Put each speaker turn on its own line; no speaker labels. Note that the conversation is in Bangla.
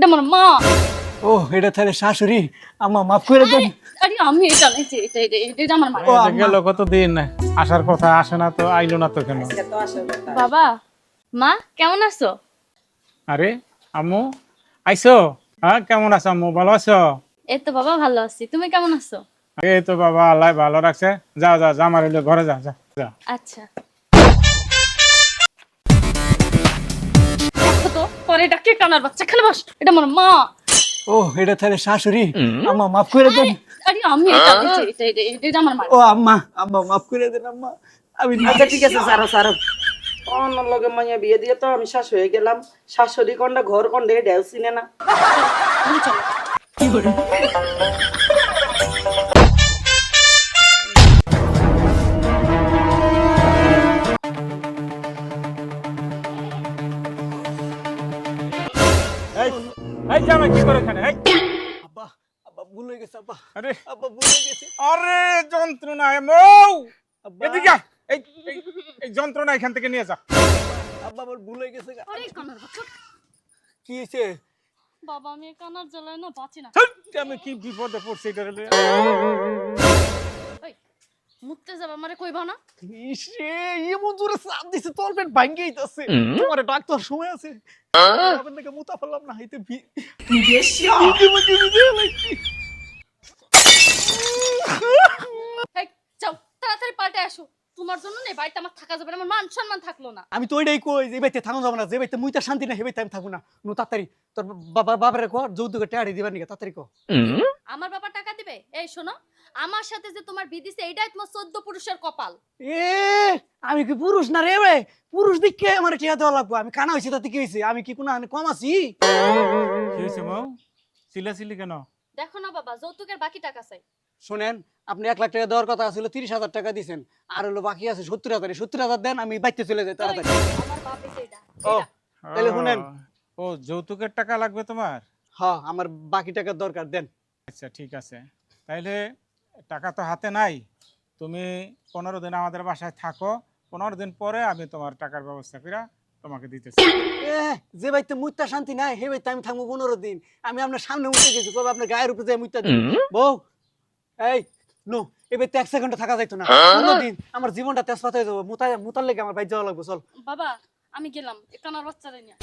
এটা আমার মা।
ও এটা তাহলে শাশুড়ি, আম্মা মাফ করে দেন।
আরে আমি এটা নাই যে এটা আমার মা।
ও
এই যে
আম্মা।
গেল কতদিন, আসার কথা আসে না তো, আইলো না তো কেন?
বাবা মা কেমন আছো?
আরে আম্মু আইছো? হ্যাঁ, কেমন আছো আম্মু, ভালো আছো?
এই তো বাবা ভালো আছি, তুমি কেমন আছো?
এই তো বাবা, আল্লাহ ভালো রাখছে। যা যা যা, আমার হইলে ঘরে যা যা যা।
আচ্ছা দেখো তো পরে এটা কে কানার বাচ্চা, খেলে বস, এটা আমার মা।
ও এটা তাহলে শাশুড়ি, আম্মা মাফ করে দেন।
আরে আমি এটা নাই যে এটা আমার মা।
ও আম্মা, আম্মা মাফ করে দেন আম্মা। আমি
আচ্ছা ঠিক আছে, সারো সারো। অন্য লগে মাইয়া বিয়ে দিয়ে তো আমি শ্বাস হয়ে গেলাম। শাশুড়ি কন্ডা ঘর কন্ডে ঢেউ চিনে না।
চলো
এই এই জামাই কি করে এখানে? এই
আব্বা, আব্বা ভুল হয়ে গেছে আব্বা,
আরে
আব্বা ভুল হয়ে গেছে
আরে যন্ত্রণা মৌ,
আব্বা।
এদিকে আয়। এই এই- এই যন্ত্রণা এখান থেকে নিয়ে যা।
আব্বা আমার ভুল হয়ে গেছে।
আরে কানার বাচ্চা,
কি হয়েছে?
বাবা আমি এই কানার জ্বালায় না বাঁচি না।
ধ্যাৎ, আমি কি বিপদে পড়ছি এটা লইয়া।
ওই মুততে যাবা আমারে কইবা না?
ইসে এমন জোরে চাপ দিছে, তোর পেট ভাঙ্গে যাচ্ছে। তোমার ডাক্তার সময় আছে, আপনার থেকে মুতা ফেললাম না, হাইতে
এই যাও তাড়াতাড়ি পাল্টে আসো, তোমার জন্য না এই বাড়িতে আমার থাকা যাবে না, আমার মান সম্মান থাকলো না।
আমি তো ওইটাই কই, যে বাইতে থাকা যাবো না, যে বাইতে মুইতা শান্তি না, হে বাইতে আমি থাকবো না। নু তাড়াতাড়ি তোর বাবারে কর যৌতুকে টাড়ি দিবার নিকে, তাড়াতাড়ি কর।
আমার বাবা টাকা দিবে? এই শোনো, আমার সাথে যে তোমার বিদিছে এইটাই তোমার 14 পুরুষের কপাল।
এ আমি কি পুরুষ না রে ভাই? পুরুষ দিকে আমার টিয়া দেওয়া লাগবো। আমি কানা হয়েছি তাতে কি হয়েছে? আমি কি কোনো কম আছি?
কি হয়েছে মৌ, চিল্লাচিল্লি কেন?
দেখো না বাবা, যৌতুকের বাকি টাকা চাই।
শোনেন, আপনি 1 লাখ টাকা দেওয়ার কথা ছিল, 30,000 টাকা দিয়েছেন, আর হলো বাকি আছে 70,000। 70,000 দেন, আমি বাইতে চলে যাই তাড়াতাড়ি।
আমার বাপ এসে এটা
ও তাহলে শুনেন,
ও যৌতুকের টাকা লাগবে তোমার?
হ্যাঁ আমার বাকি টাকার দরকার, দেন।
আচ্ছা ঠিক আছে, তাইলে টাকা তো হাতে নাই, তুমি 15 দিন আমাদের বাসায় থাকো, 15 দিন পরে আমি তোমার টাকার ব্যবস্থা করে তোমাকে দিতেছি।
যে বাইতে মুইতা শান্তি নাই, হে বাইতে আমি থাকবো 15 দিন। আমি আপনার সামনে মুইতে গেছি, কবে আপনার গায়ের উপরে যাই মুইতা দিন। বউ এই নো, এ বাইতে 1 সেকেন্ড থাকা যাইতো না। 15 দিন আমার জীবনটা তেজপাত হয়ে যাবো। মুতার লেগে আমার বাইর যাওয়া লাগবো, চল।
বাবা আমি গেলাম, এ কানার বাচ্চারে নিয়ে।